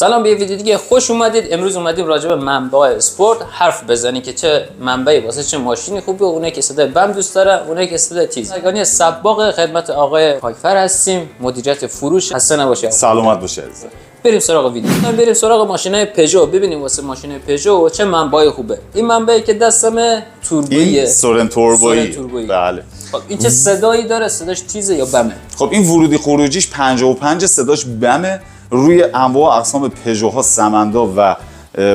سلام، به یه ویدیو دیگه خوش اومدید. امروز اومدیم راجع به منبع اسپورت حرف بزنیم که چه منبعی واسه چه ماشینی خوبه. اونایی که صدای بم دوست داره، اونایی که صدای تیز. سرگانی سباق خدمت آقای پاکفر هستیم، مدیریت فروش. خسته نباشید. سلامت باشه عزیزم. بریم سراغ ویدیو. بریم سراغ ماشینای پژو، ببینیم واسه ماشین پژو چه منبعی خوبه. این منبعی که دستمه توربوییه. سورن توربویی. بله. خب این چه صدایی داره؟ صداش تیزه یا بمه؟ خب این ورودی خروجیش 55، صداش بمه. روی انواع اقسام پژوها، سمندا و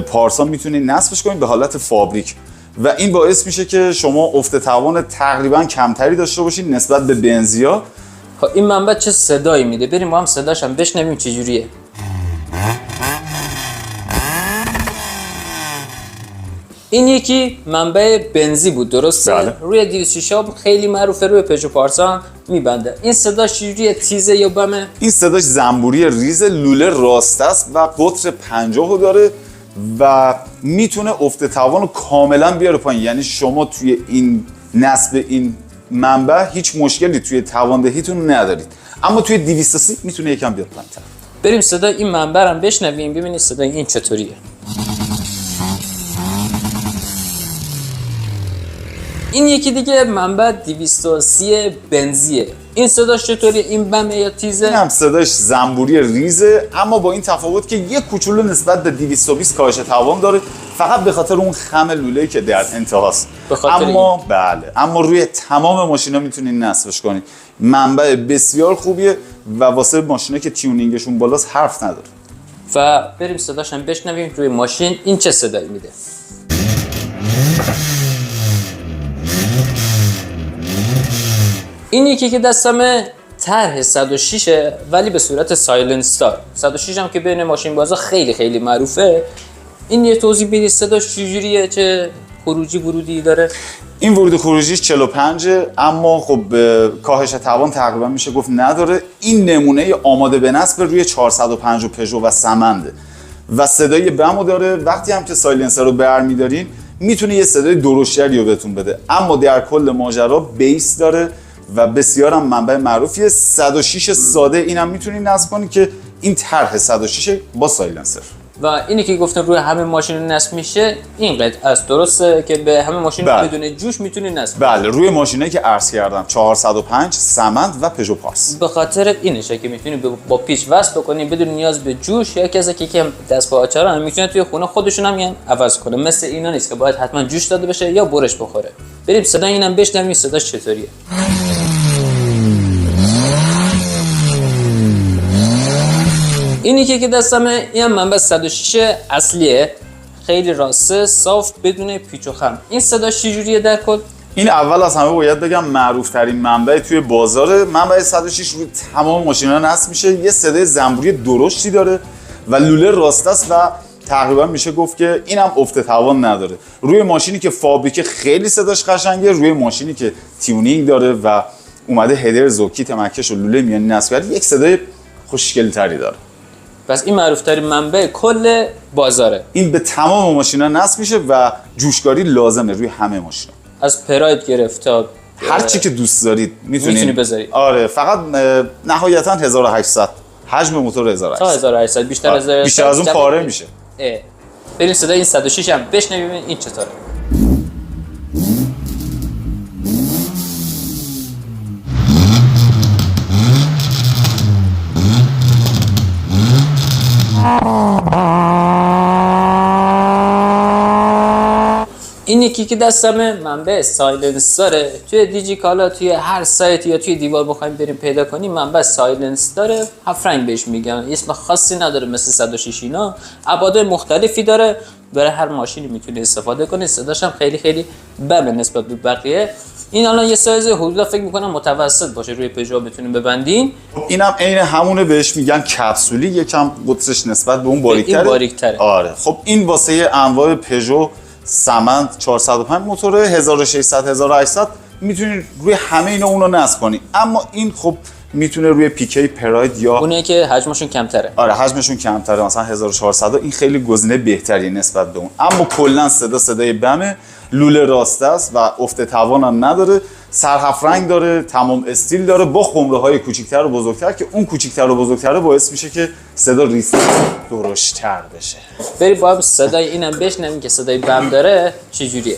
پارسا میتونید نصبش کنید به حالت فابریک و این باعث میشه که شما افت توان تقریبا کمتری داشته باشید نسبت به بنزیا. خب این منبع چه صدایی میده؟ بریم ما هم صداش هم بشنویم چه جوریه. این یکی منبع بنزی بود، درسته؟ بله. روی 206 خیلی معروفه، روی پژو پارسا هم میبنده. این صداش چجوریه؟ تیزه یا بمه؟ این صداش زنبوری ریز، لوله راست است و قطر 50 داره و میتونه افت توان رو کاملا بیاره پایین. یعنی شما توی این نصب این منبع هیچ مشکلی توی تواندهیتون ندارید، اما توی 230 میتونه یکم بیاد پایین‌تر. بریم صدای این منبع هم بشنویم ببینید صدای این چطوریه. این یکی دیگه منبع 230 بنزیه. این صداش چطوریه؟ این بمه یا تیزه؟ این هم صداش زنبوری ریزه، اما با این تفاوت که یک کوچولو نسبت به 220 کاهش توان داره، فقط به خاطر اون خم لوله‌ای که در انتهاست. اما بله، اما روی تمام ماشینا میتونید نصبش کنید. منبع بسیار خوبیه و واسه ماشینا که تیونینگشون بالاست حرف نداره. و بریم صداش هم بشنویم روی ماشین این چه صدایی میده. این یکی که دستمه طرح 106 ولی به صورت سایلنسار. 106 هم که بین ماشین بازا خیلی معروفه. این یه توضیح بدید صداش چجوریه، چه خروجی ورودی داره؟ این ورودی خروجیش 45، اما خب کاهش توان تقریبا میشه گفت نداره. این نمونه آماده به نصب روی 405 پژو و سمنده و صدای بمو داره. وقتی هم که سایلنسر رو برمی‌دارین میتونه یه صدای درشتری رو بهتون بده، اما در کل ماجرا بیس داره و بسیار هم منبع معروفیه. 106 ساده اینم میتونید نصب کنید که این طرح 106 با سایلنسر. و اینی که گفتم روی همه ماشین نصب میشه این قطعه است، درسته که به همه ماشین بدون جوش میتونید نصب. بله، روی ماشینایی که عرض کردم 405 سمند و پژو پارس. به خاطر اینشه که میتونید با پیچ وصل بکنید بدون نیاز به جوش، یا کسی که دست پا آچار هم میتونه توی خونه خودشون هم یعنی عوض کنه. مثل اینا نیست که باید حتما جوش داده بشه یا برش بخوره. بریم صدا اینم بشنویم صداش چطوریه. اینی که دستمه این منبع 106 اصلیه، خیلی راسته، صاف، بدون پیچ و خم. این صداش چجوریه در کل؟ این اول از همه باید بگم معروف ترین منبع توی بازار. منبع 106 روی تمام ماشینا نصب میشه. یه صدای زنبوری درشتی داره و لوله راست است و تقریبا میشه گفت که اینم افت توان نداره. روی ماشینی که فابریکه خیلی صداش قشنگه، روی ماشینی که تیونینگ داره و اومده هدر زوکی تمکش و لوله میانی نصب کرده یک صدای خوشگل‌تری داره. پس این معروف‌ترین منبع کل بازاره. این به تمام ماشینا نصب میشه و جوشکاری لازمه روی همه ماشینا. از پراید گرفت تا هر چی که دوست دارید میتونی بذارید. آره، فقط نهایتا 1800 حجم موتور 1800 تا 1800 بیشتر از اون پاره میشه. بریم صدای این 106 هم بشنویم این چطوره. این یکی که دستمه منبع سایلنسره. توی دیجیکالا توی هر سایت یا توی دیوار بخوایم بریم پیدا کنیم منبع سایلنس داره. هفت رنگ بهش میگن، اسم خاصی نداره مثل 106 اینا. ابعاد مختلفی داره، برای هر ماشینی میتونی استفاده کنی. صداش هم خیلی بمه نسبت به بقیه. این الان یه سایز حدودا فکر میکنم متوسط باشه، روی پژو بتونیم ببندین. اینم عین همونه، بهش میگن کپسولی، یکم قطرش نسبت به اون باریک‌تره. آره خب این واسه انواع پژو، سمند، 405 موتور 1600 1800 میتونید روی همه اینا اونو نصب کنی. اما این خب میتونه روی پیکه پراید یا اونه که حجمشون کمتره. آره حجمشون کمتره، مثلا 1400 این خیلی گزینه بهتری نسبت به اون. اما کلا صدای بمه، لوله راسته است و افت توان هم نداره، سرحف رنگ داره، تمام استیل داره با خمره های کوچیک‌تر و بزرگتر که اون کوچیک‌تر و بزرگتر باعث میشه که صدا ریسک درشت‌تر بشه. بریم با هم صدای اینم بشنویم که صدای بم داره چجوریه.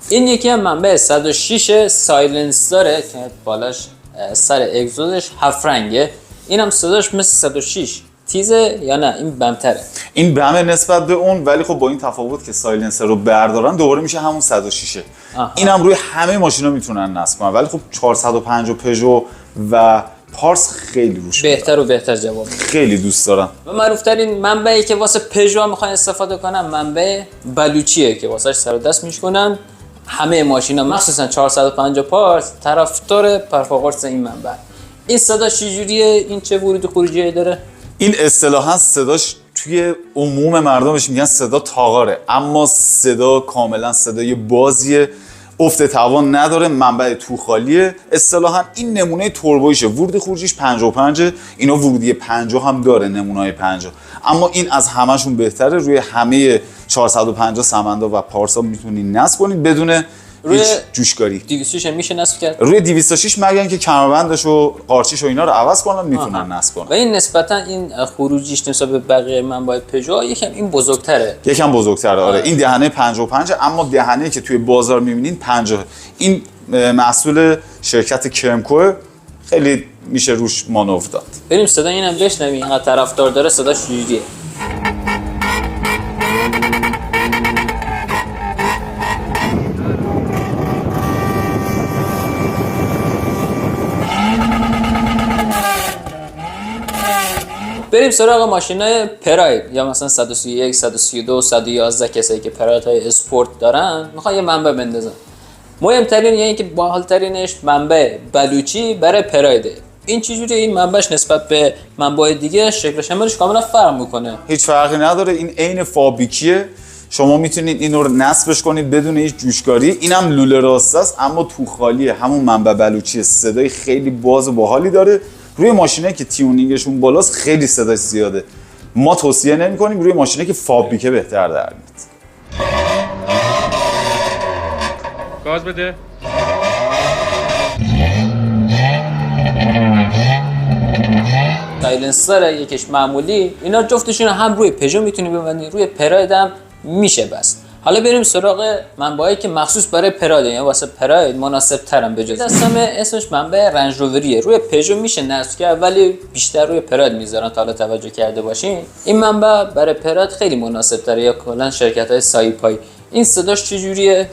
این یکی هم منبع 106 سایلنس داره که بالاش سر اگزوزش 7 رنگه. اینم صداش مثل 106 تیزه یا نه این بمتره؟ این بمه نسبت به اون، ولی خب با این تفاوت که سایلنسر رو بردارن دوباره میشه همون 106. اینم روی همه ماشینا میتونن نصب کنن، ولی خب 450 پژو و پارس خیلی روش بهتر و بهتر جواب میده. خیلی دوست دارم. و معروف‌ترین منبعی که واسه پژو میخوان استفاده کنن منبع بلوچیه که واسهش سر و دست میشکنن. همه ماشینا مخصوصا 450 پارس طرفدار پرفورمنس این منبع. این صدا چجوریه؟ این چه ورود و خروجی داره؟ این اصطلاحاً صداش توی عموم مردمش میگن صدا تاغاره، اما صدا کاملا صدای بازیه، افت توان نداره، منبع تو خالیه. اصطلاحاً این نمونه توربویشه، ورود خروجیش 55، اینا ورودی 50 هم داره، نمونه‌های 50. اما این از همه‌شون بهتره. روی همه 450 سمندا و پارسا میتونین نصب کنید بدون هیچ جوشکاری. 206 میشه نصب کرد؟ روی 206 مگن که کمربندش و قارچیش و اینا رو عوض کنن میتونن نصب کنن. و این نسبتا این خروجیش نسبت به بقیه منبع پژو یکم این بزرگتره. یکم بزرگتره آره. این دهنه 55 اما دهنه که توی بازار میبینین 50. این محصول شرکت کرمکو، خیلی میشه روش مانور داد. بریم صدا اینم بشنویم. اینقدر طرفدار داره صداش چجوریه. بریم سراغ ماشینای پراید یا مثلا 131 132 111 کسایی که پراید های اسپورت دارن میخوان یه منبع بندازن. مهمترین یعنی که باحالترینش منبع بلوچی برای پرایده. این چجوریه؟ این منبعش نسبت به منبع دیگه شکلش عملش کاملا فرق میکنه. هیچ فرقی نداره، این عین فابریکیه. شما میتونید این رو نصبش کنید بدون هیچ جوشکاری. اینم لوله راسته است اما تو خالیه، همون منبع بلوچی. صدای خیلی باز و باحالی داره. روی ماشینایی که تیونینگشون بالاست خیلی صداش زیاده. ما توصیه نمی‌کنیم، روی ماشینایی که فابریکه بهتر در میاد. گاز بده. سایلنسر یکیش معمولی، اینا جفتشون هم روی پژو میتونی ببندی، روی پراید هم میشه بس. حالا بریم سراغ منبعی که مخصوص برای پراید، یعنی واسه پراید مناسب ترن. بجز دستم اسمش منبع رنج رووریه. روی پژو میشه نصب کرد ولی بیشتر روی پراید میذارن تا حالا توجه کرده باشین. این منبع برای پراید خیلی مناسب تره یا کلا شرکت‌های سایپای. این صداش چجوریه؟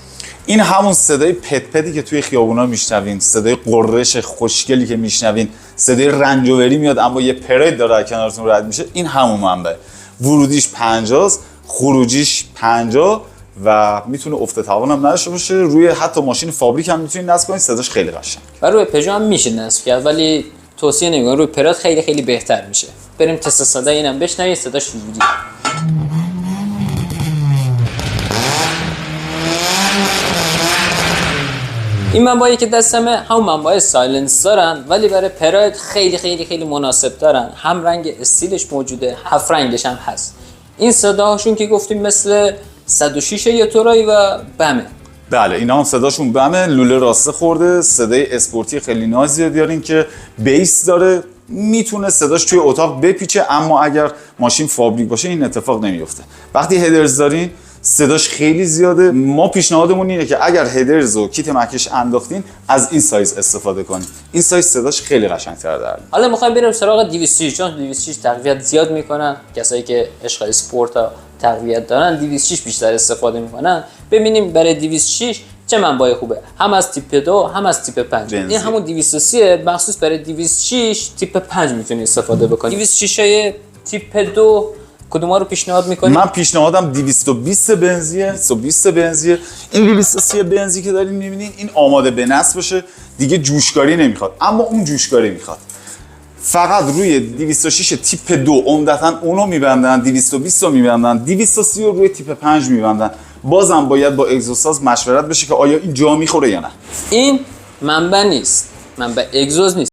این همون صدای پت پتی که توی خیابونا میشنوین، صدای قررش خوشگلی که میشنوین، صدای رنجوری میاد اما یه پراید داره کنارتون رد میشه. این همون منبع. ورودیش 50، خروجیش 50 و میتونه افت توان هم نداشته باشه. روی حتی ماشین فابریک هم میتونید نصب کنید، صداش خیلی قشنگه. و روی پژو هم میشه نصب کرد ولی توصیه نمیکنم، روی پراید خیلی خیلی بهتر میشه. بریم تست صدا اینم بشنوید صداش چجوریه. این منبعی که دستمه همون منبع سایلنس دارن ولی برای پراید خیلی خیلی خیلی مناسب دارن. هم رنگ استیلش موجوده، 7 رنگش هم هست. این صداهاشون که گفتیم مثل 106 یا تورایی و بمه. بله اینا هم صداشون بمه، لوله راسته خورده، صدای اسپورتی خیلی نازیه دارین که بیس داره، میتونه صداش توی اتاق بپیچه اما اگر ماشین فابریک باشه این اتفاق نمیفته. وقتی هدرز دارین صداش خیلی زیاده. ما پیشنهادمون اینه که اگر هدرز و کیت مکش انداختین از این سایز استفاده کنید. این سایز صداش خیلی قشنگ‌تر در میاد. حالا میخوایم بریم سراغ 206 چون 206 تقویت زیاد میکنن. کسایی که عشق اسپورت ها تقویت دارن 206 بیشتر استفاده میکنن. ببینیم برای 206 چه منبعی خوبه، هم از تیپ 2 هم از تیپ 5. این همون 230 مخصوص برای 206 تیپ 5 میتونی استفاده بکنی. 206 های تیپ 2 کدوما رو پیشنهاد میکنی؟ من پیشنهادم 220 بنزیه. 220 بنزیه. این 230 بنزی که دارین میبینین این آماده به نصب بشه، دیگه جوشکاری نمیخواد اما اون جوشکاری میخواد. فقط روی 206 تیپ 2 عمدتاً اونو میبندن، 220 رو میبندن، 230 رو روی تیپ 5 میبندن. بازم باید با اگزوساز مشورت بشه که آیا این جا میخوره یا نه. این منبع نیست، منبع اگزوز نیست.